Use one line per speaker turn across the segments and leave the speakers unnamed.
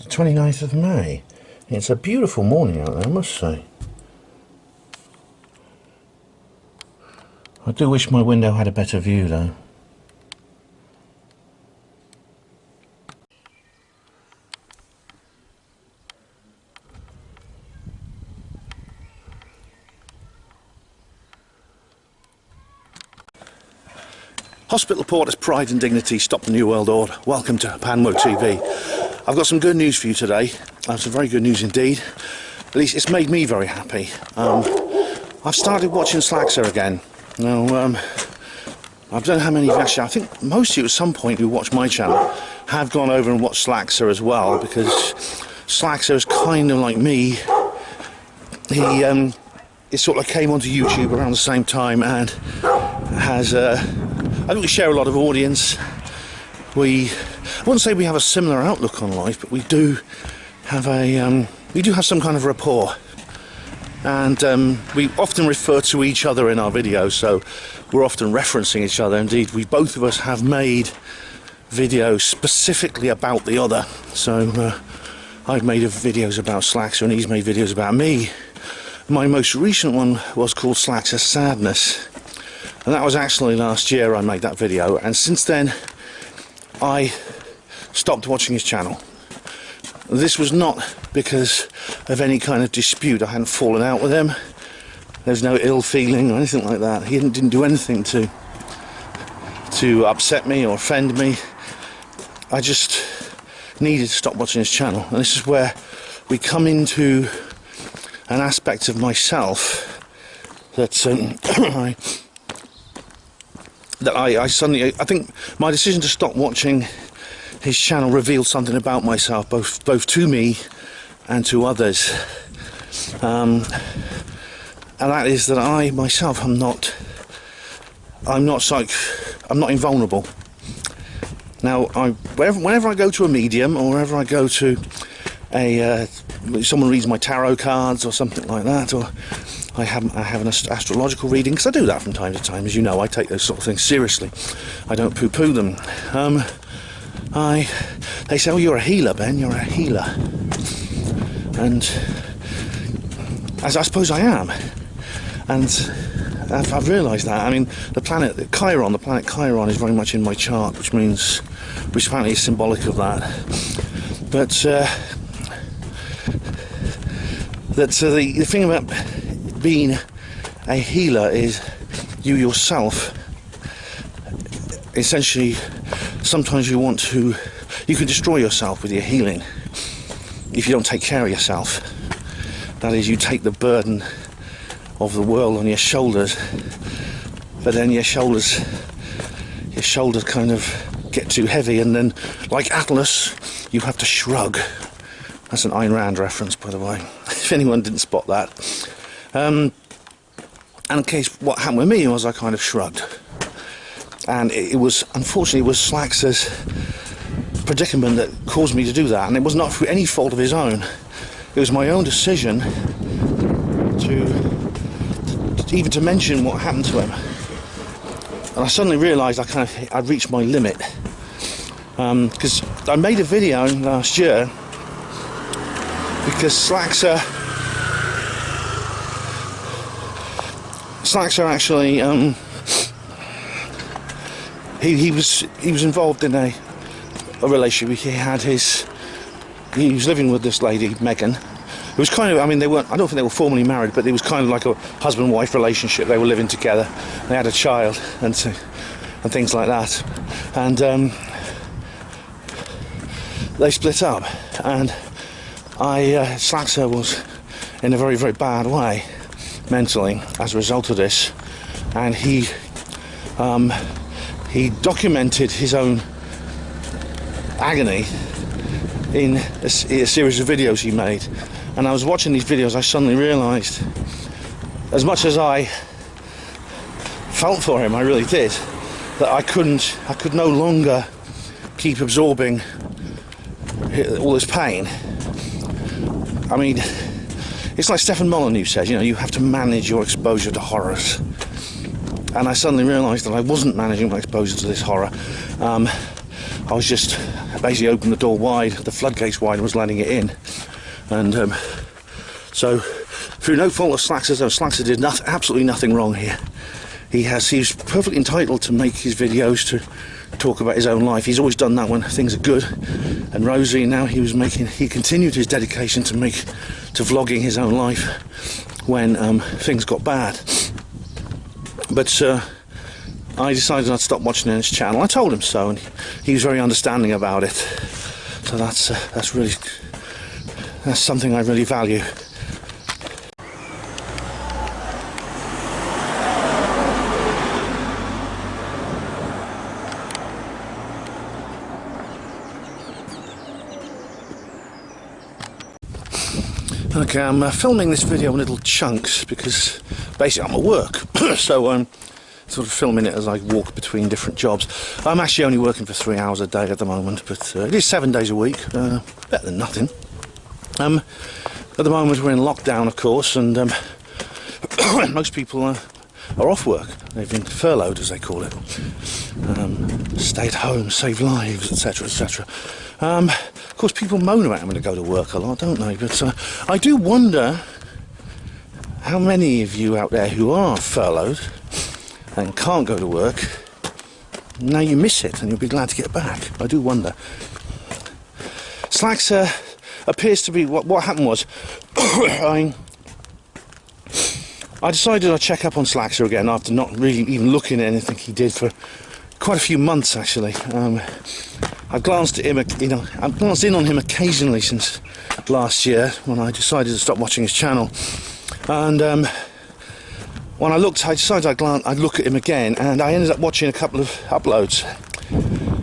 the 29th of May. It's a beautiful morning out there, I must say. I do wish my window had a better view though. Hospital reporters, pride and dignity, stop the New World Order. Welcome to Panmo TV. I've got some good news for you today. Some very good news indeed. At least it's made me very happy. I've started watching Slaxxxer again. Now, I don't know how many of you actually, I think most of you at some point who watch my channel have gone over and watched Slaxxxer as well, because Slaxxxer is kind of like me. It sort of came onto YouTube around the same time and has I think we share a lot of audience. I wouldn't say we have a similar outlook on life, but we do have some kind of rapport, and we often refer to each other in our videos, so we're often referencing each other. Indeed, both of us have made videos specifically about the other. So I've made videos about Slaxxxer and he's made videos about me. My most recent one was called Slaxxxer Sadness. And that was actually last year I made that video, and since then I stopped watching his channel. This was not because of any kind of dispute. I hadn't fallen out with him. There's no ill feeling or anything like that. He didn't do anything to upset me or offend me. I just needed to stop watching his channel, and this is where we come into an aspect of myself that I think my decision to stop watching his channel revealed something about myself, both to me and to others, and that is that I myself I'm not invulnerable. Now, whenever I go to a medium, or whenever I go to someone reads my tarot cards or something like that, or I have an astrological reading, because I do that from time to time, as you know. I take those sort of things seriously. I don't poo-poo them. They say, "Oh, you're a healer, Ben. You're a healer," and as I suppose I am. And I've realised that. I mean, the planet Chiron is very much in my chart, which apparently is symbolic of that. But the thing about being a healer is you yourself, essentially, sometimes you can destroy yourself with your healing if you don't take care of yourself. That is, you take the burden of the world on your shoulders, but then your shoulders kind of get too heavy, and then, like Atlas, you have to shrug. That's an Ayn Rand reference, by the way, if anyone didn't spot that. And in case, what happened with me was I kind of shrugged, and unfortunately it was Slaxxxer's predicament that caused me to do that, and it was not through any fault of his own. It was my own decision even to mention what happened to him, and I suddenly realised I'd reached my limit, because I made a video last year because Slaxxxer actually he was involved in a relationship. He was living with this lady, Megan. It was kind of, I mean, I don't think they were formally married, but it was kind of like a husband-wife relationship. They were living together, they had a child, and things like that. And they split up, and Slaxxxer was in a very, very bad way mentally as a result of this, and he documented his own agony in a series of videos he made. And I was watching these videos, I suddenly realised, as much as I felt for him, I really did, that I could no longer keep absorbing all this pain. I mean, it's like Stefan Molyneux says, you have to manage your exposure to horrors. And I suddenly realised that I wasn't managing my exposure to this horror. I was just basically opened the door wide, the floodgates wide, and was letting it in. And so, through no fault of Slaxxxer's, Slaxxxer did absolutely nothing wrong here. He's perfectly entitled to make his videos to talk about his own life. He's always done that when things are good and rosy. Now he continued his dedication to vlogging his own life when things got bad. But I decided I'd stop watching his channel. I told him so, and he was very understanding about it. So that's something I really value. Okay, I'm filming this video in little chunks because basically I'm at work, so I'm sort of filming it as I walk between different jobs. I'm actually only working for 3 hours a day at the moment, but it is 7 days a week, better than nothing. At the moment we're in lockdown, of course, and most people are off work. They've been furloughed, as they call it. Stay at home, save lives, etc, etc. Of course, people moan about having to go to work a lot, don't they? But I do wonder how many of you out there who are furloughed and can't go to work, now you miss it and you'll be glad to get back. I do wonder. Slaxxxer appears to be... What happened was... I decided I'd check up on Slaxxxer again after not really even looking at anything he did for quite a few months, actually. I glanced at him, I've glanced in on him occasionally since last year when I decided to stop watching his channel. And when I decided I'd look at him again, and I ended up watching a couple of uploads.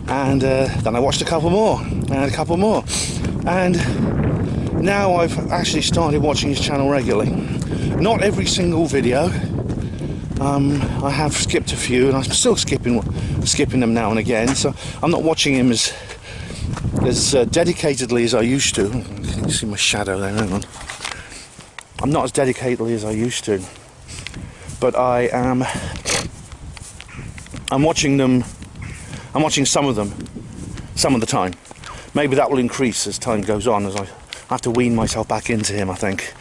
And then I watched a couple more, and a couple more. And now I've actually started watching his channel regularly. Not every single video. I have skipped a few, and I'm still skipping them now and again. So I'm not watching him as dedicatedly as I used to. You can see my shadow there. Hang on. I'm not as dedicatedly as I used to, but I am. I'm watching them. I'm watching some of them, some of the time. Maybe that will increase as time goes on, as I have to wean myself back into him, I think.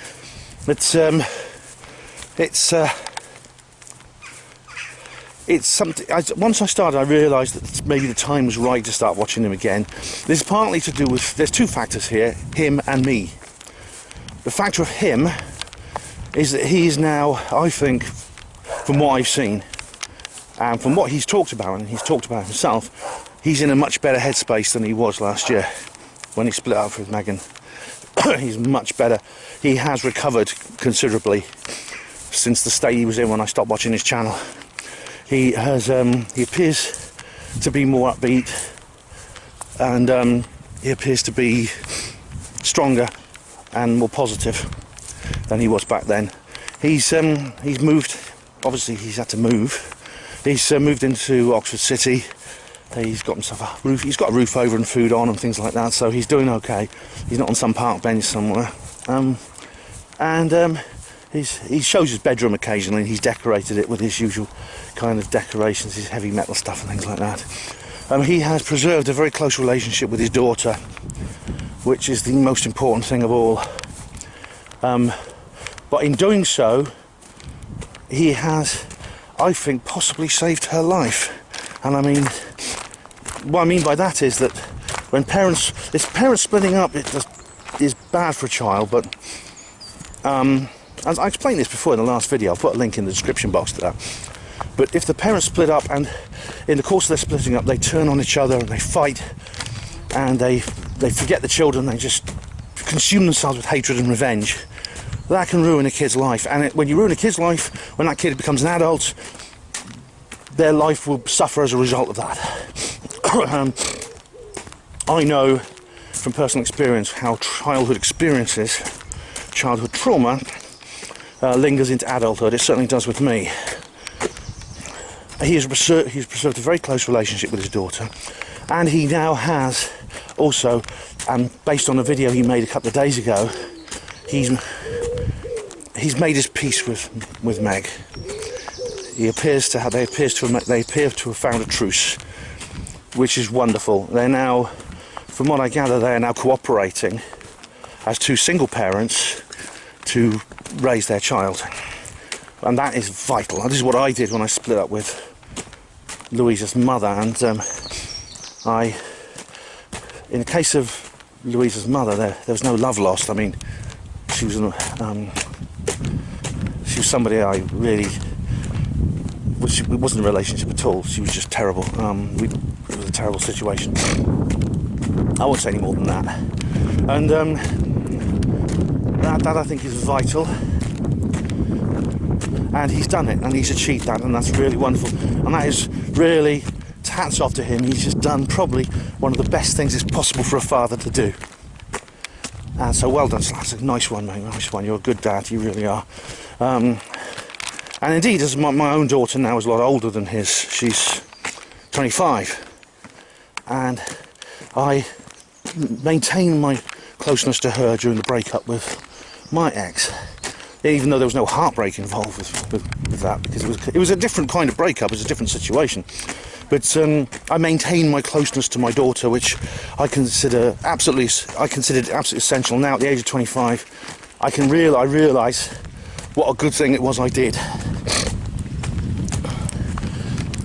It's something. Once I started, I realised that maybe the time was right to start watching him again. This is partly to do with... There's two factors here, him and me. The factor of him is that he is now, I think, from what I've seen, and from what he's talked about, and he's talked about himself, he's in a much better headspace than he was last year when he split up with Megan. He's much better. He has recovered considerably since the state he was in when I stopped watching his channel. He has. He appears to be more upbeat, and he appears to be stronger and more positive than he was back then. He's moved. Obviously, he's had to move. He's moved into Oxford City. He's got himself a roof. He's got a roof over and food on and things like that. So he's doing okay. He's not on some park bench somewhere. He shows his bedroom occasionally, and he's decorated it with his usual kind of decorations, his heavy metal stuff and things like that. He has preserved a very close relationship with his daughter, which is the most important thing of all. But in doing so, he has, I think, possibly saved her life. And I mean, what I mean by that is that when parents splitting up, is bad for a child, but as I explained this before in the last video, I'll put a link in the description box to that. But if the parents split up, and in the course of their splitting up, they turn on each other and they fight, and they forget the children, they just consume themselves with hatred and revenge, that can ruin a kid's life. And when you ruin a kid's life, when that kid becomes an adult, their life will suffer as a result of that. I know from personal experience how childhood experiences, childhood trauma, lingers into adulthood. It certainly does with me. He's preserved a very close relationship with his daughter, and he now has also, based on a video he made a couple of days ago, he's made his peace with Meg. They appear to have found a truce, which is wonderful. They're now, from what I gather, they are now cooperating as two single parents to raise their child, and that is vital. This is what I did when I split up with Louisa's mother, and in the case of Louisa's mother, there was no love lost. I mean, she was somebody I really, it wasn't a relationship at all. She was just terrible. It was a terrible situation. I won't say any more than that. And that I think is vital. And he's done it, and he's achieved that, and that's really wonderful. And that is really, hats off to him. He's just done probably one of the best things it's possible for a father to do. And so well done, Slaxxxer. Nice one, mate. Nice one. You're a good dad. You really are. And indeed, as my own daughter now is a lot older than his. She's 25. And I maintained my closeness to her during the breakup with my ex. Even though there was no heartbreak involved with that, because it was a different kind of breakup, it was a different situation. But I maintained my closeness to my daughter, which I considered absolutely essential. Now at the age of 25, I realise what a good thing it was I did.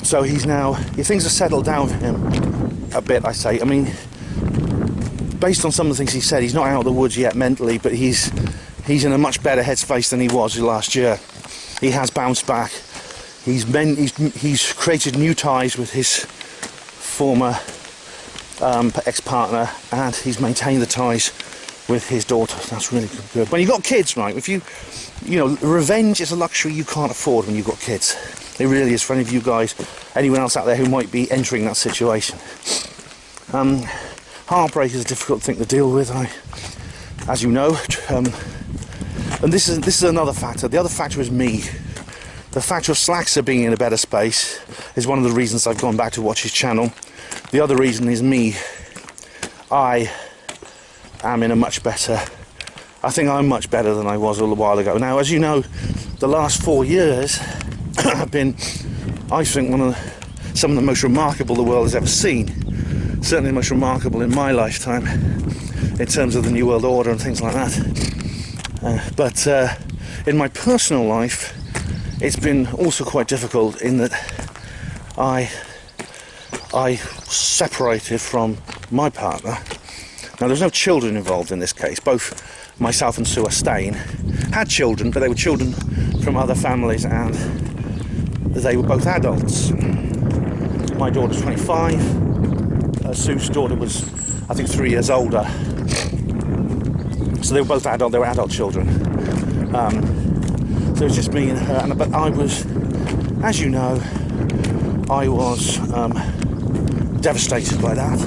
So things are settled down for him a bit, I say. I mean, based on some of the things he said, he's not out of the woods yet mentally, but he's in a much better headspace than he was last year. He has bounced back. He's created new ties with his former ex-partner, and he's maintained the ties with his daughter. That's really good. When you've got kids, right? Revenge is a luxury you can't afford when you've got kids. It really is, for any of you guys, anyone else out there who might be entering that situation. Heartbreak is a difficult thing to deal with, as you know. And this is another factor. The other factor is me. The factor of Slaxxxer being in a better space is one of the reasons I've gone back to watch his channel. The other reason is me. I am in a much better... I think I'm much better than I was a little while ago. Now, as you know, the last 4 years have been, I think, some of the most remarkable the world has ever seen. Certainly the most remarkable in my lifetime, in terms of the New World Order and things like that. But in my personal life, it's been also quite difficult in that I separated from my partner. Now, there's no children involved in this case. Both myself and Sue are staying. Had children, but they were children from other families, and they were both adults. My daughter's 25. Sue's daughter was, I think, 3 years older. So they were both adult. They were adult children. So it was just me and her. But I was, as you know, I was devastated by that.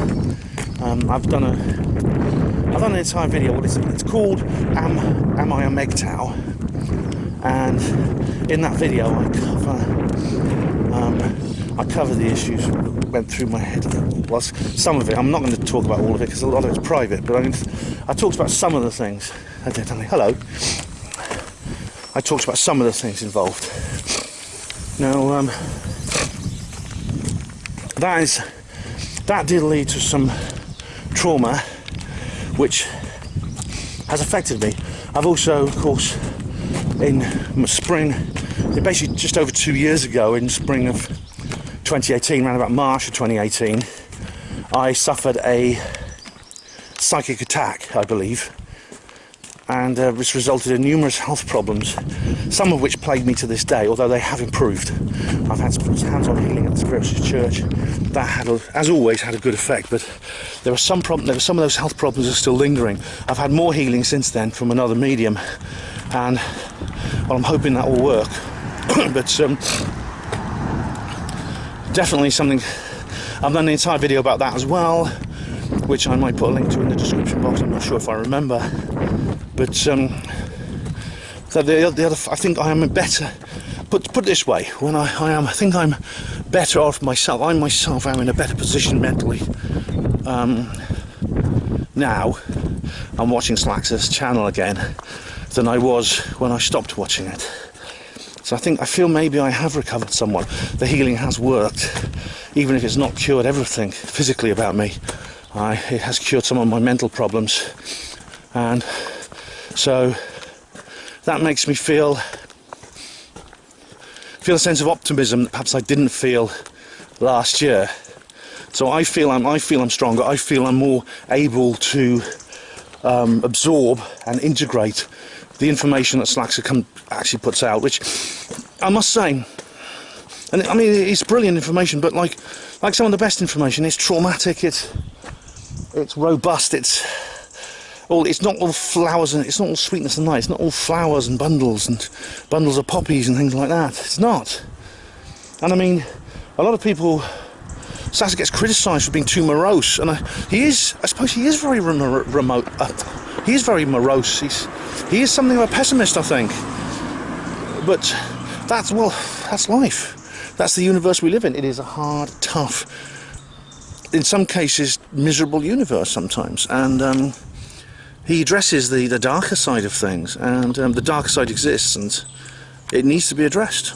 I've done an entire video. It's called "Am I a MGTOW?" And in that video, I cover the issues that went through my head. Well, some of it. I'm not going to talk about all of it because a lot of it's private. But I talked about some of the things. Hello. I talked about some of the things involved. Now, that did lead to some trauma, which has affected me. I've also, of course, in spring, basically just over 2 years ago, in spring of 2018, around about March of 2018, I suffered a psychic attack, I believe, and which resulted in numerous health problems, some of which plague me to this day, although they have improved. I've had some hands-on healing at the Spiritual Church. That had, as always, had a good effect, but there were some of those health problems are still lingering. I've had more healing since then from another medium, and well, I'm hoping that will work. But definitely something. I've done an entire video about that as well, which I might put a link to in the description box. I'm not sure if I remember. But so the other, I think I am better. Put it this way: when I think I'm better off myself. I myself am in a better position mentally now. I'm watching Slaxxxer's channel again than I was when I stopped watching it. So I feel maybe I have recovered somewhat. The healing has worked even if it's not cured everything physically about me, it has cured some of my mental problems. And so that makes me feel a sense of optimism that perhaps I didn't feel last year. So I feel I'm stronger. I feel I'm more able to absorb and integrate the information that Slaxxxer actually puts out, which I must say, and I mean, it's brilliant information, but like some of the best information, it's traumatic, it's robust, it's not all flowers and it's not all sweetness and light. It's not all flowers and bundles of poppies and things like that. It's not. And I mean, a lot of people, Slaxxxer gets criticised for being too morose, and I suppose he is very remote. He is very morose. He is something of a pessimist, I think. But that's life. That's the universe we live in. It is a hard, tough, in some cases, miserable universe sometimes. And he addresses the darker side of things, and the darker side exists, and it needs to be addressed.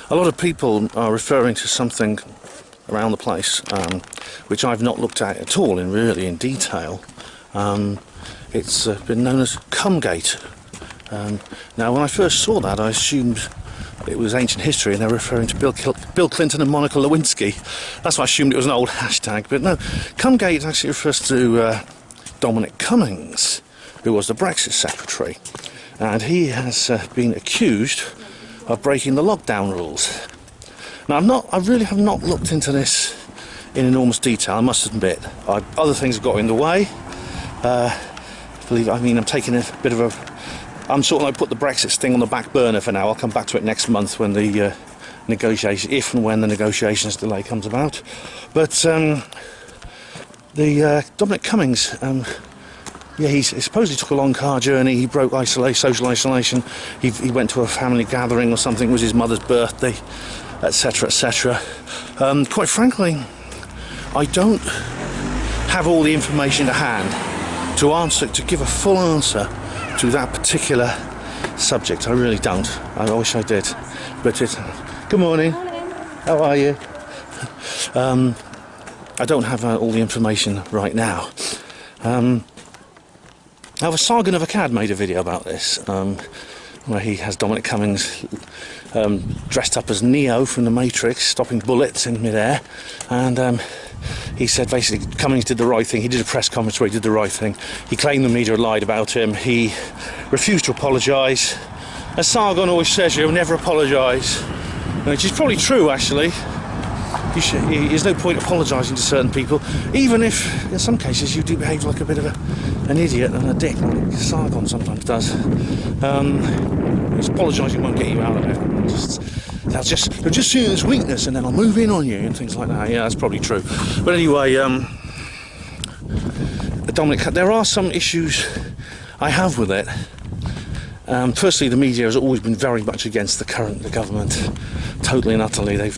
A lot of people are referring to something around the place which I've not looked at all in detail. It's been known as Cumgate. Now, when I first saw that, I assumed it was ancient history and they're referring to Bill Clinton and Monica Lewinsky. That's why I assumed it was an old hashtag. But no, Cumgate actually refers to Dominic Cummings, who was the Brexit secretary, and he has been accused of breaking the lockdown rules. Now, I really have not looked into this in enormous detail, I must admit. Other things have got in the way. I'm taking a bit of a... I'm sort of like put the Brexit thing on the back burner for now. I'll come back to it next month when the if and when the negotiations delay comes about. But Dominic Cummings, he supposedly took a long car journey. He broke social isolation. He went to a family gathering or something. It was his mother's birthday, etc., etc. Quite frankly, I don't have all the information to hand to give a full answer to that particular subject. I really don't. I wish I did. But good morning. Morning. How are you? I don't have all the information right now. Now, Sargon of Akkad made a video about this, where he has Dominic Cummings dressed up as Neo from the Matrix, stopping bullets in midair, and he said basically Cummings did the right thing. He did a press conference where he did the right thing. He claimed the media had lied about him. He refused to apologise. As Sargon always says, he'll never apologise, which is probably true, actually. There's no point apologising to certain people, even if in some cases you do behave like a bit of an idiot and a dick, like Sargon sometimes does. Apologising won't get you out of it. They'll just see it as weakness, and then I'll move in on you and things like that. Yeah, that's probably true. But anyway, Dominic, there are some issues I have with it. Firstly, the media has always been very much against the government, totally and utterly. They've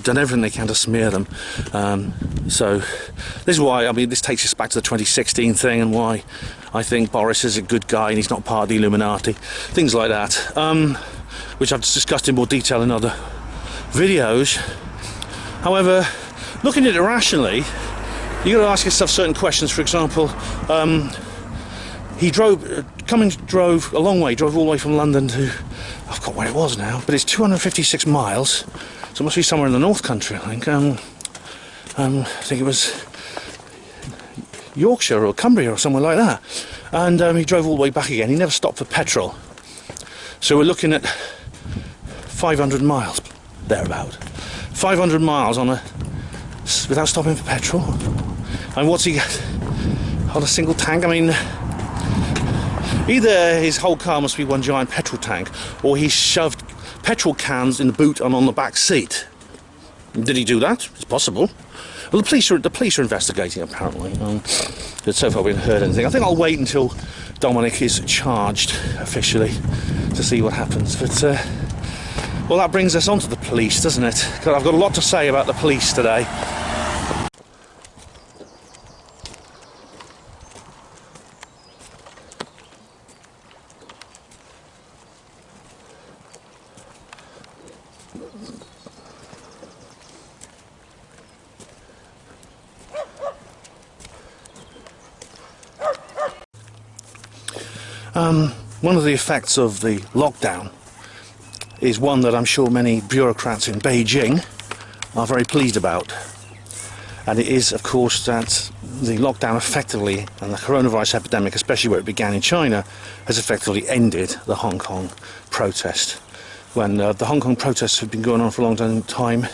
done everything they can to smear them. So this is why, this takes us back to the 2016 thing, and why I think Boris is a good guy and he's not part of the Illuminati, things like that, which I've discussed in more detail in other videos. However, looking at it rationally, you've got to ask yourself certain questions. For example, Cummings drove a long way, drove all the way from London to, I forgot where it was now, but it's 256 miles, so it must be somewhere in the North Country, I think. I think it was Yorkshire or Cumbria or somewhere like that. And he drove all the way back again. He never stopped for petrol. So we're looking at 500 miles, thereabout. 500 miles without stopping for petrol. And what's he got on a single tank? Either his whole car must be one giant petrol tank, or he shoved petrol cans in the boot and on the back seat. Did he do that? It's possible. Well, the police are investigating, apparently. But so far we haven't heard anything. I think I'll wait until Dominic is charged officially to see what happens. But Well, that brings us on to the police, doesn't it? 'Cause I've got a lot to say about the police today. One of the effects of the lockdown is one that I'm sure many bureaucrats in Beijing are very pleased about. And it is, of course, that the lockdown effectively, and the coronavirus epidemic, especially where it began in China, has effectively ended the Hong Kong protest. When the Hong Kong protests have been going on for a long time,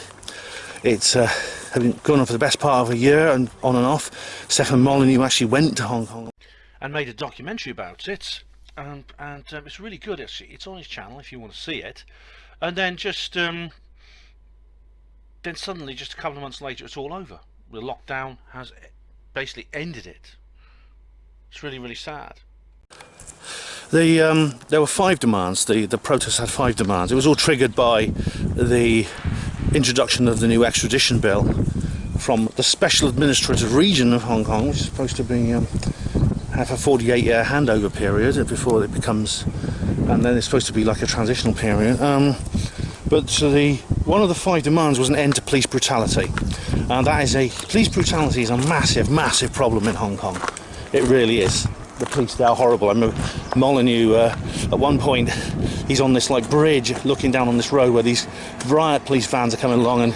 it's have been going on for the best part of a year and on and off. Stefan Molyneux actually went to Hong Kong and made a documentary about it. And it's really good, actually. It's on his channel if you want to see it. And then just then suddenly, just a couple of months later, it's all over. The lockdown has basically ended it. It's really, really sad. There were 5 demands. The protests had 5 demands. It was all triggered by the introduction of the new extradition bill from the Special Administrative Region of Hong Kong, which is supposed to be have a 48-year handover period before it becomes, and then it's supposed to be like a transitional period. But one of the 5 demands was an end to police brutality, and police brutality is a massive, massive problem in Hong Kong. It really is. The police, they are horrible. I remember Molyneux, at one point, he's on this like bridge, looking down on this road where these riot police vans are coming along and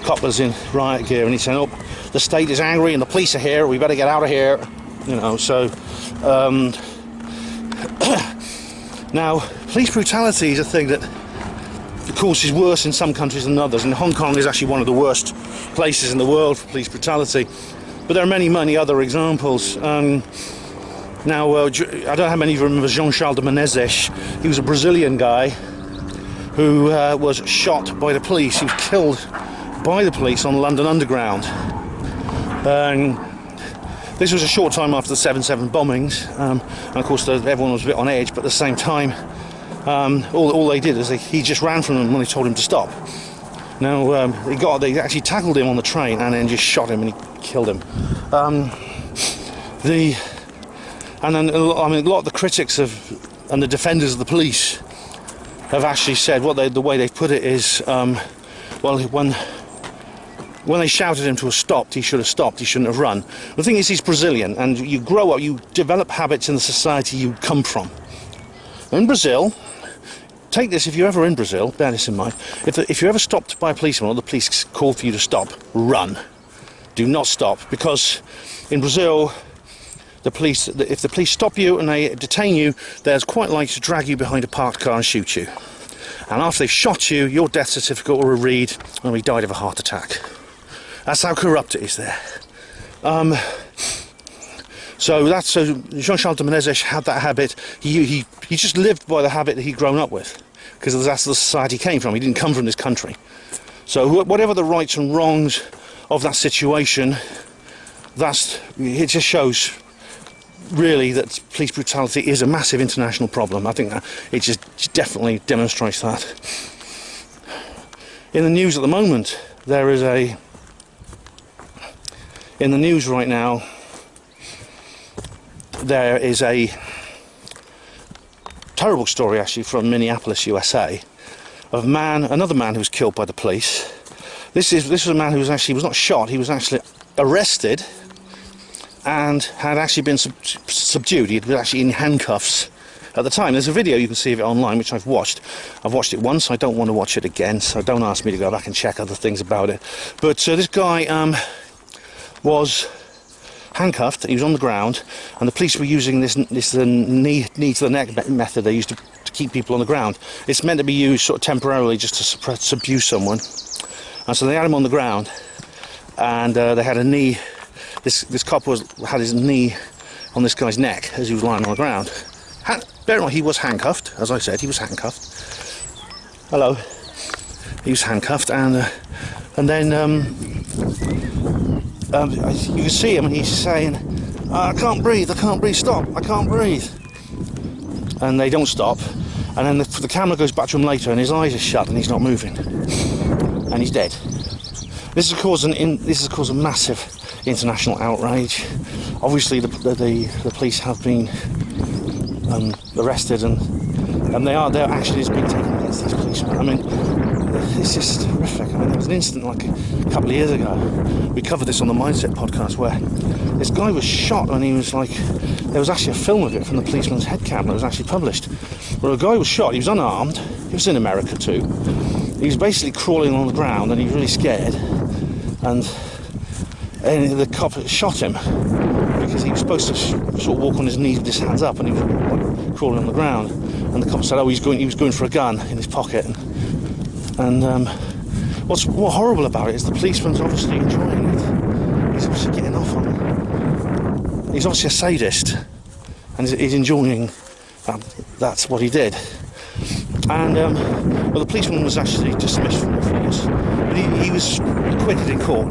coppers in riot gear, and he's saying, "Oh, the state is angry and the police are here. We better get out of here." You know, so now police brutality is a thing that, of course, is worse in some countries than others, and Hong Kong is actually one of the worst places in the world for police brutality. But there are many, many other examples. Now, I don't know how many of you remember Jean-Charles de Menezes. He was a Brazilian guy who was shot by the police. He was killed by the police on the London Underground. This was a short time after the 7/7 bombings, and of course everyone was a bit on edge, but at the same time, all they did is he just ran from them when they told him to stop. Now, they actually tackled him on the train and then just shot him and he killed him. And then, a lot of the critics and the defenders of the police have actually said the way they've put it is, well, when they shouted him to have stopped, he should have stopped, he shouldn't have run. The thing is, he's Brazilian, and you grow up, you develop habits in the society you come from. In Brazil, take this, if you're ever in Brazil, bear this in mind, if you're ever stopped by a policeman or the police call for you to stop, run. Do not stop, because in Brazil, if the police stop you and they detain you, they're quite likely to drag you behind a parked car and shoot you. And after they've shot you, your death certificate will read, "Oh, he died of a heart attack." That's how corrupt it is there. So Jean-Charles de Menezes had that habit. He just lived by the habit that he'd grown up with, because that's the society he came from. He didn't come from this country. So whatever the rights and wrongs of that situation, it just shows really that police brutality is a massive international problem. I think that it just definitely demonstrates that. In the news at the moment, in the news right now, there is a terrible story actually from Minneapolis, USA, of another man who was killed by the police. This was a man who was not shot, he was actually arrested and had actually been subdued. He was actually in handcuffs at the time. There's a video, you can see of it online, which I've watched. I've watched it once, I don't want to watch it again, so don't ask me to go back and check other things about it. But this guy was handcuffed, he was on the ground, and the police were using this knee to the neck method they used to keep people on the ground. It's meant to be used sort of temporarily just to subdue someone. And so they had him on the ground, and they had a knee. This cop had his knee on this guy's neck as he was lying on the ground. Bear in mind, he was handcuffed, as I said, he was handcuffed. Hello. He was handcuffed, and then you can see him, and he's saying, "I can't breathe, stop, I can't breathe." And they don't stop. And then the camera goes back to him later, and his eyes are shut, and he's not moving, and he's dead. This has caused a massive international outrage. Obviously, the police have been arrested, and their action is being taken against these policemen. I mean, it's just horrific. I mean, there was an incident like a couple of years ago. We covered this on the Mindset podcast, where this guy was shot, and he was like, there was actually a film of it from the policeman's head cam that was actually published, where a guy was shot. He was unarmed. He was in America too. He was basically crawling on the ground, and he was really scared. And the cop shot him because he was supposed to sort of walk on his knees with his hands up, and he was like, crawling on the ground. And the cop said, "Oh, he was going for a gun in his pocket." And what's horrible about it is the policeman's obviously enjoying it. He's obviously getting off on it. He's obviously a sadist, and he's enjoying that. That's what he did. And well, the policeman was actually dismissed from the force, but he was acquitted in court.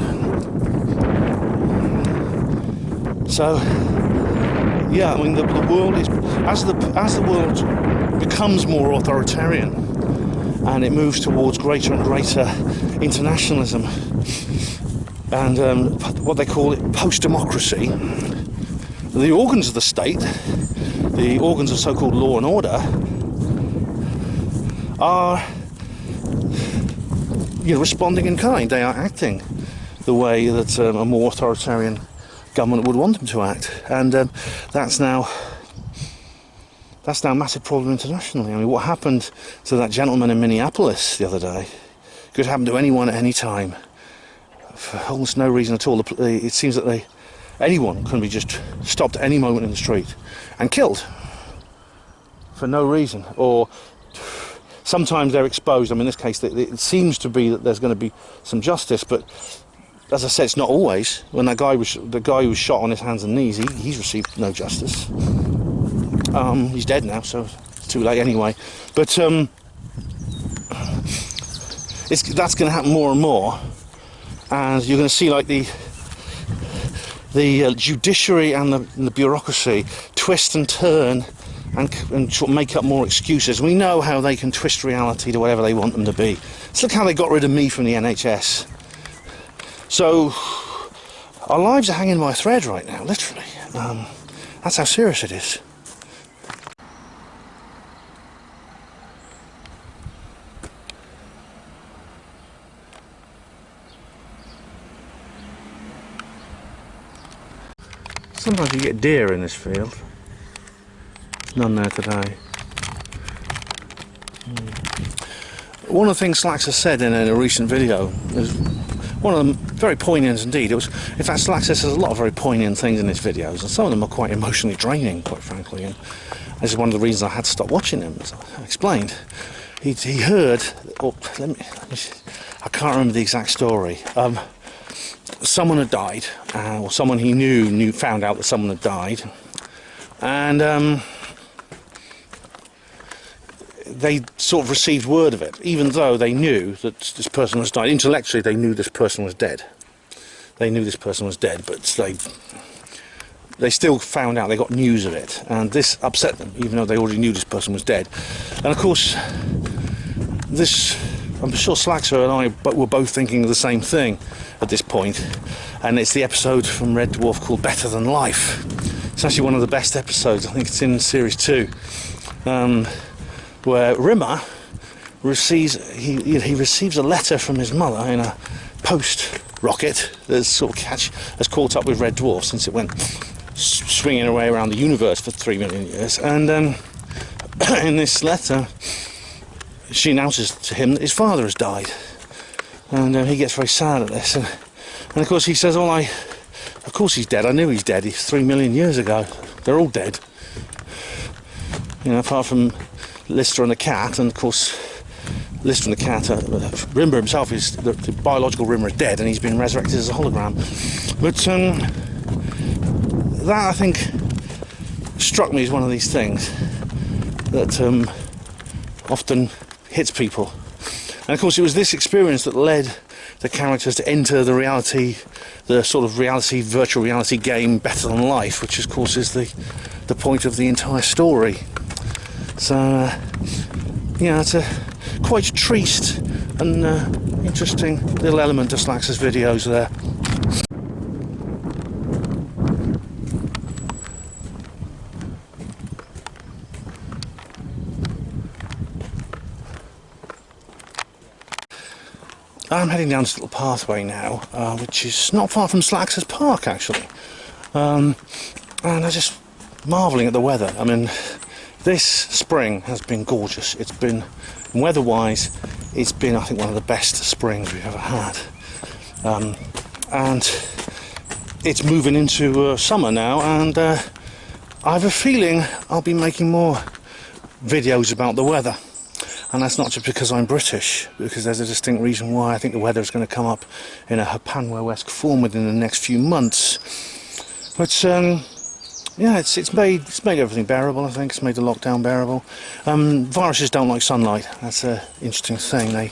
So yeah, I mean, the world is, as the world becomes more authoritarian, and it moves towards greater and greater internationalism, and what they call it post-democracy, the organs of the state, the organs of so-called law and order, are, responding in kind. They are acting the way that a more authoritarian government would want them to act, and that's now a massive problem internationally. I mean, what happened to that gentleman in Minneapolis the other day could happen to anyone at any time for almost no reason at all. It seems that anyone can be just stopped at any moment in the street and killed for no reason, or sometimes they're exposed. I mean, in this case, it seems to be that there's going to be some justice, but as I said, it's not always. When the guy who was shot on his hands and knees, he's received no justice. He's dead now, so it's too late anyway. But that's going to happen more and more, and you're going to see like the judiciary and the bureaucracy twist and turn and sort of make up more excuses. We know how they can twist reality to whatever they want them to be. Let's look how they got rid of me from the NHS. So our lives are hanging by a thread right now, literally. That's how serious it is. Sometimes you get deer in this field. None there today. One of the things Slaxxxer said in a recent video is one of them very poignant indeed. In fact, Slaxxxer says a lot of very poignant things in his videos, and some of them are quite emotionally draining, quite frankly. And this is one of the reasons I had to stop watching them, as I explained. He heard, I can't remember the exact story. Someone had died, or someone he knew found out that someone had died, and they sort of received word of it, even though they knew that this person was died. Intellectually, they knew this person was dead. They knew this person was dead, but they still found out, they got news of it, and this upset them, even though they already knew this person was dead. And of course, I'm sure Slaxxxer and I were both thinking of the same thing at this point, and it's the episode from Red Dwarf called Better Than Life. It's actually one of the best episodes. I think it's in series 2, where Rimmer receives a letter from his mother in a post rocket that's sort of has caught up with Red Dwarf since it went swinging away around the universe for 3 million years, and in this letter she announces to him that his father has died, and he gets very sad at this, and of course he says, of course he's dead, I knew he's dead, he's 3 million years ago, they're all dead, apart from Lister and the cat. And of course Lister and the cat, Rimmer himself, is the biological Rimmer is dead, and he's been resurrected as a hologram. But that, I think, struck me as one of these things that often hits people. And of course it was this experience that led the characters to enter the sort of virtual reality game Better Than Life, which of course is the point of the entire story. So yeah, it's a quite triste and interesting little element to Slaxxxer's videos there. I'm heading down this little pathway now, which is not far from Slaxxxer's Park actually, and I'm just marvelling at the weather. I mean, this spring has been gorgeous. It's been, weather-wise, it's been, I think, one of the best springs we've ever had, and it's moving into summer now, and I have a feeling I'll be making more videos about the weather. And that's not just because I'm British, because there's a distinct reason why. I think the weather is going to come up in a Hapanwo-esque form within the next few months. But yeah, it's made everything bearable. I think it's made the lockdown bearable. Viruses don't like sunlight. That's an interesting thing.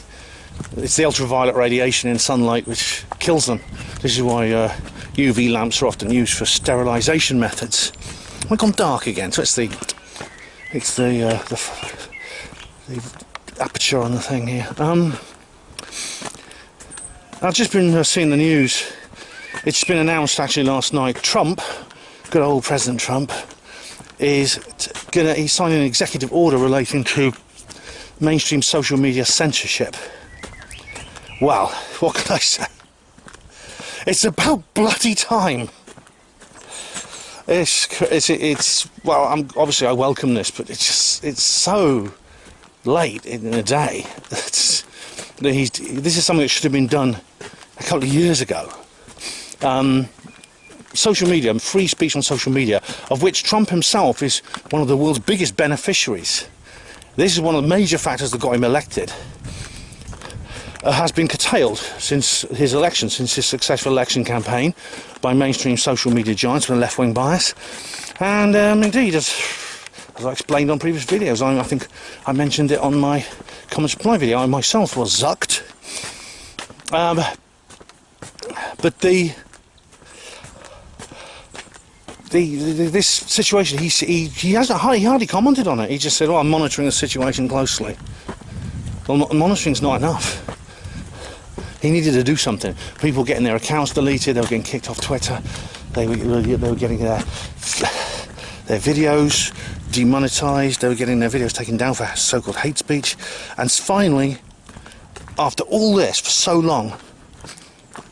It's the ultraviolet radiation in sunlight which kills them. This is why UV lamps are often used for sterilisation methods. We've gone dark again, so it's the aperture on the thing here. I've just been seeing the news. It's been announced actually last night. Trump, good old President Trump, he's signing an executive order relating to mainstream social media censorship. Well, what can I say? It's about bloody time. It's well, obviously I welcome this, but it's so late in the day. This is something that should have been done a couple of years ago. Social media, free speech on social media, of which Trump himself is one of the world's biggest beneficiaries. This is one of the major factors that got him elected. Has been curtailed since his election, since his successful election campaign, by mainstream social media giants with a left-wing bias. And indeed, as I explained on previous videos, I think I mentioned it on my comments reply video, I myself was zucked. But this situation, he hardly commented on it. He just said, "Oh, I'm monitoring the situation closely." Well, monitoring's not enough. He needed to do something. People getting their accounts deleted, they were getting kicked off Twitter, they were getting their videos demonetized, they were getting their videos taken down for so-called hate speech. And finally, after all this for so long,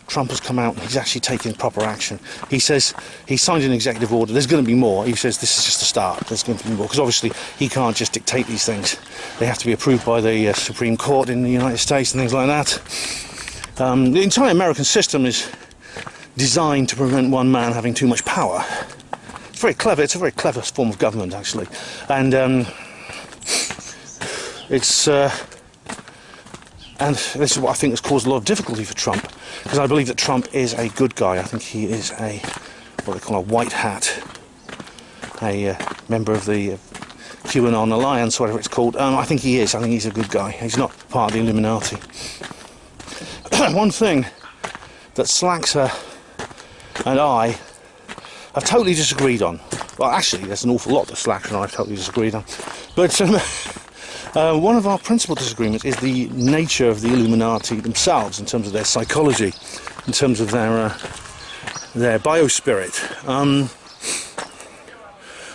Trump has come out and he's actually taking proper action. He says he signed an executive order. There's going to be more. He says this is just the start. There's going to be more, because obviously he can't just dictate these things. They have to be approved by the Supreme Court in the United States and things like that. The entire American system is designed to prevent one man having too much power. It's very clever. It's a very clever form of government, actually, and this is what I think has caused a lot of difficulty for Trump, because I believe that Trump is a good guy. I think he is what they call a white hat, a member of the QAnon Alliance, whatever it's called. I think he is. I think he's a good guy. He's not part of the Illuminati. One thing that Slaxxxer and I have totally disagreed on. Well, actually, there's an awful lot that Slaxxxer and I have totally disagreed on. But one of our principal disagreements is the nature of the Illuminati themselves, in terms of their psychology, in terms of their biospirit.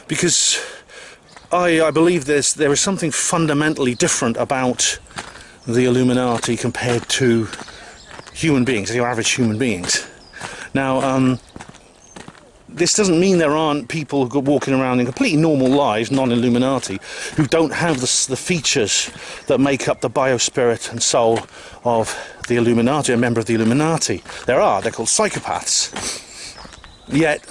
Because I believe there is something fundamentally different about the Illuminati compared to human beings, your average human beings. Now, this doesn't mean there aren't people walking around in completely normal lives, non-Illuminati, who don't have the features that make up the biospirit and soul of the Illuminati, a member of the Illuminati. They're called psychopaths. Yet,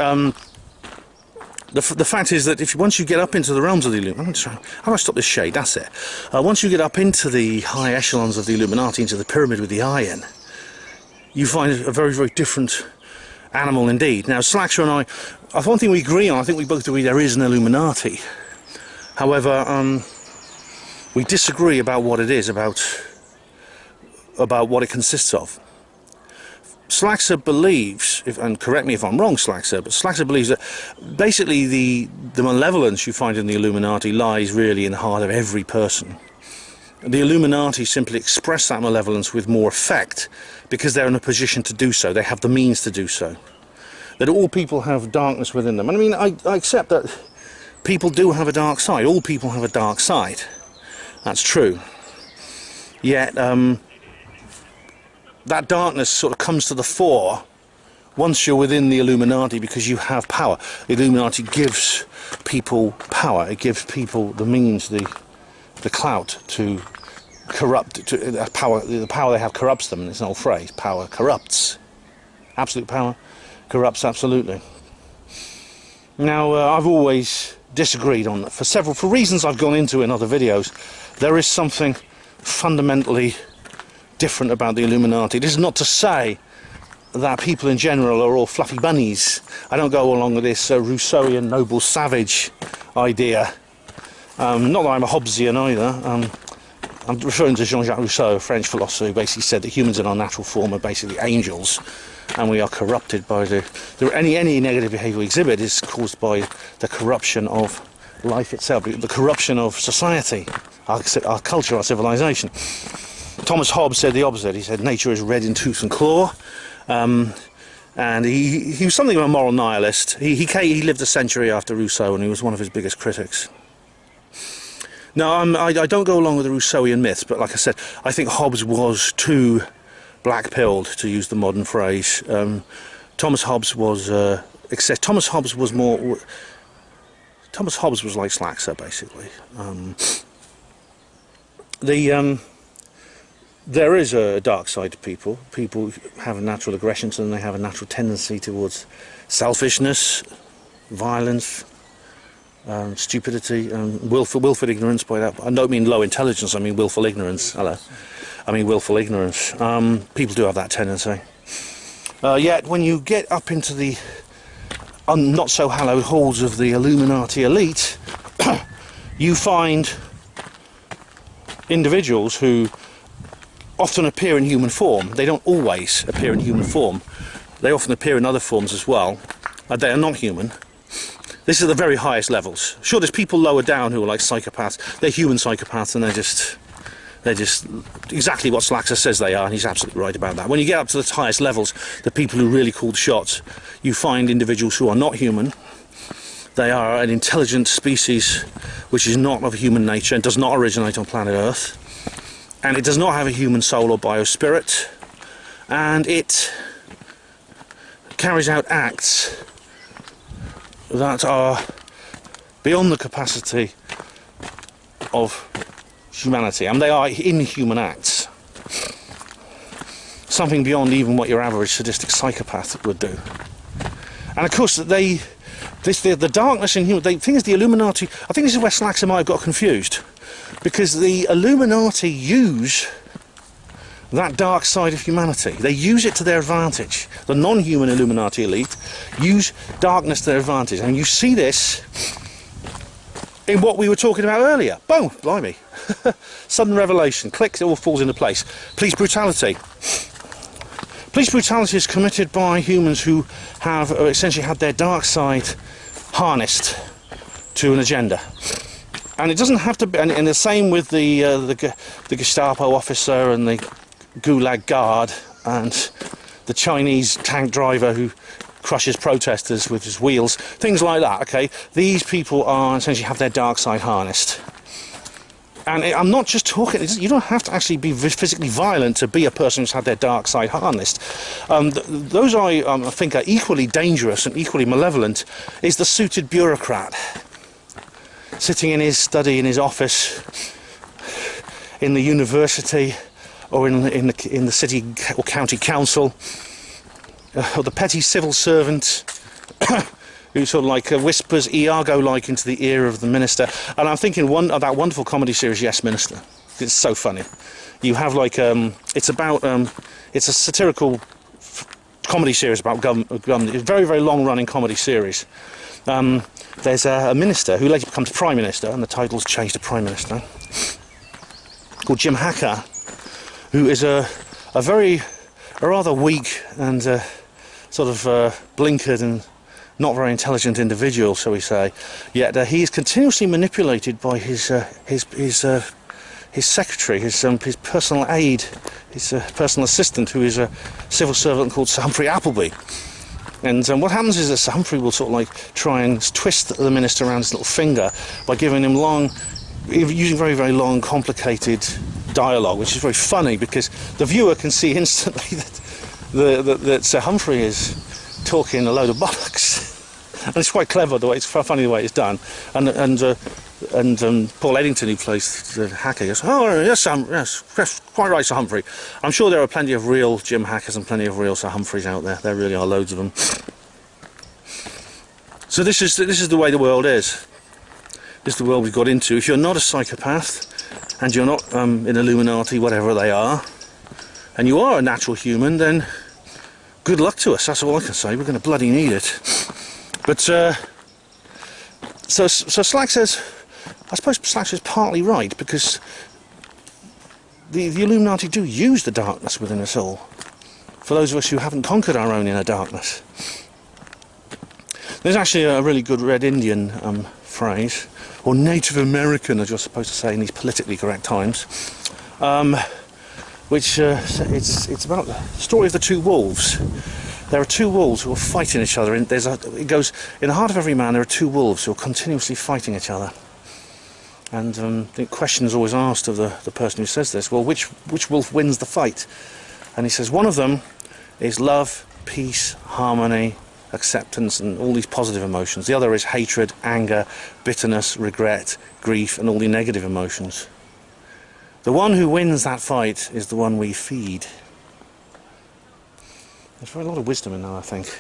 the fact is that once you get up into the realms of the Illuminati, how do I stop this shade? That's it. Once you get up into the high echelons of the Illuminati, into the pyramid with the eye in, you find a very, very different animal indeed. Now, Slaxxxer and I, one thing we agree on, I think we both agree there is an Illuminati. However, we disagree about what it is, about what it consists of. Slaxxxer believes, and correct me if I'm wrong, Slaxxxer, but Slaxxxer believes that basically the malevolence you find in the Illuminati lies really in the heart of every person. The Illuminati simply express that malevolence with more effect because they're in a position to do so. They have the means to do so. That all people have darkness within them. I mean, I accept that people do have a dark side. All people have a dark side. That's true. Yet, that darkness sort of comes to the fore once you're within the Illuminati because you have power. The Illuminati gives people power. It gives people the means, the clout to corrupt. The power they have corrupts them. It's an old phrase. Power corrupts. Absolute power corrupts absolutely. Now, I've always disagreed on that for reasons I've gone into in other videos. There is something fundamentally different about the Illuminati. This is not to say that people in general are all fluffy bunnies. I don't go along with this Rousseauian noble savage idea. Not that I'm a Hobbesian either. I'm referring to Jean-Jacques Rousseau, a French philosopher, who basically said that humans in our natural form are basically angels, and we are corrupted by any negative behaviour we exhibit is caused by the corruption of life itself, the corruption of society, our culture, our civilization. Thomas Hobbes said the opposite. He said nature is red in tooth and claw, and he was something of a moral nihilist. He lived a century after Rousseau, and he was one of his biggest critics. Now, I don't go along with the Rousseauian myths, but like I said, I think Hobbes was too black-pilled, to use the modern phrase. Thomas Hobbes was Thomas Hobbes was like Slaxxxer, basically. There is a dark side to people. People have a natural aggression to them. They have a natural tendency towards selfishness, violence, stupidity, willful ignorance. By that, I don't mean low intelligence. I mean willful ignorance. Hello, I mean willful ignorance. People do have that tendency. Yet, when you get up into the not so hallowed halls of the Illuminati elite, you find individuals who often appear in human form. They don't always appear in human form. They often appear in other forms as well. They are not human. This is the very highest levels. Sure, there's people lower down who are like psychopaths. They're human psychopaths, and they're just exactly what Slaxxxer says they are, and he's absolutely right about that. When you get up to the highest levels, the people who really call the shots, you find individuals who are not human. They are an intelligent species which is not of human nature and does not originate on planet Earth. And it does not have a human soul or biospirit. And it carries out acts that are beyond the capacity of humanity. And they are inhuman acts. Something beyond even what your average sadistic psychopath would do. And of course, the darkness in human... The thing is, the Illuminati... I think this is where Slaxxxer might have got confused. Because the Illuminati use that dark side of humanity. They use it to their advantage. The non-human Illuminati elite use darkness to their advantage. And you see this in what we were talking about earlier. Boom! Blimey. Sudden revelation. Click, it all falls into place. Police brutality. Police brutality is committed by humans who have essentially had their dark side harnessed to an agenda. And it doesn't have to be, and the same with the Gestapo officer and the Gulag guard and the Chinese tank driver who crushes protesters with his wheels, things like that, okay? These people are essentially have their dark side harnessed. And I'm not just talking, you don't have to actually be physically violent to be a person who's had their dark side harnessed. Those I think are equally dangerous and equally malevolent is the suited bureaucrat. Sitting in his study, in his office, in the university, or in the city or county council, or the petty civil servant who sort of like whispers Iago-like into the ear of the minister. And I'm thinking of that wonderful comedy series, Yes Minister. It's so funny. You have like it's a satirical comedy series about government. It's a very, very long-running comedy series. There's a minister who later becomes Prime Minister, and the title's changed to Prime Minister, called Jim Hacker, who is a rather weak and sort of blinkered and not very intelligent individual, shall we say. Yet he is continuously manipulated by his his secretary, his personal aide, his personal assistant, who is a civil servant called Sir Humphrey Appleby. And what happens is that Sir Humphrey will sort of like try and twist the minister around his little finger by giving him using very, very long, complicated dialogue, which is very funny because the viewer can see instantly that Sir Humphrey is talking a load of bollocks. And it's quite clever the way it's funny the way it's done. And Paul Eddington, who plays the hacker, goes, "Oh yes, yes, quite right, Sir Humphrey. I'm sure there are plenty of real Jim Hackers and plenty of real Sir Humphreys out there. There really are loads of them." So this is the way the world is. This is the world we've got into. If you're not a psychopath and you're not in Illuminati, whatever they are, and you are a natural human, then good luck to us. That's all I can say. We're going to bloody need it. But so Slaxxxer's, I suppose Slaxxxer's partly right, because the Illuminati do use the darkness within us all, for those of us who haven't conquered our own inner darkness. There's actually a really good Red Indian phrase, or Native American, as you're supposed to say in these politically correct times, which it's about the story of the two wolves. There are two wolves who are fighting each other. It goes in the heart of every man. There are two wolves who are continuously fighting each other. And the question is always asked of the person who says this: well, which wolf wins the fight? And he says one of them is love, peace, harmony, acceptance, and all these positive emotions. The other is hatred, anger, bitterness, regret, grief, and all the negative emotions. The one who wins that fight is the one we feed. There's very a lot of wisdom in that, I think.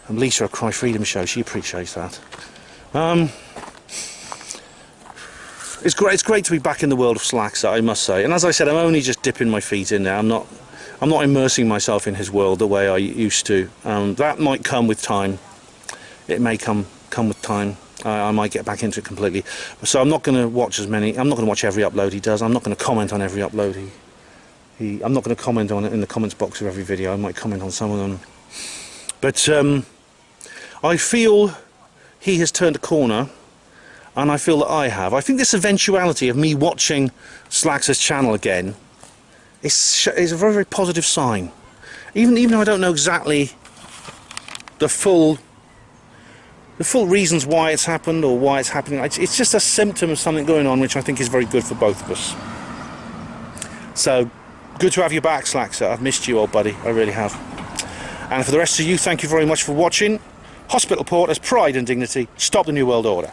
And Lisa at Cry Freedom Show, she appreciates that. It's great to be back in the world of Slaxxxer, I must say. And as I said, I'm only just dipping my feet in there. I'm not immersing myself in his world the way I used to. That might come with time. It may come with time. I might get back into it completely. So I'm not going to watch I'm not going to watch every upload he does. I'm not going to comment on every upload I'm not going to comment on it in the comments box of every video. I might comment on some of them. But I feel he has turned a corner, and I feel that I have. I think this eventuality of me watching Slaxxxer's channel again is a very, very positive sign. Even though I don't know exactly the full reasons why it's happened or why it's happening, it's just a symptom of something going on, which I think is very good for both of us. So, good to have you back, Slaxxxer. I've missed you, old buddy. I really have. And for the rest of you, thank you very much for watching. Hospital Porters, Pride and Dignity. Stop the New World Order.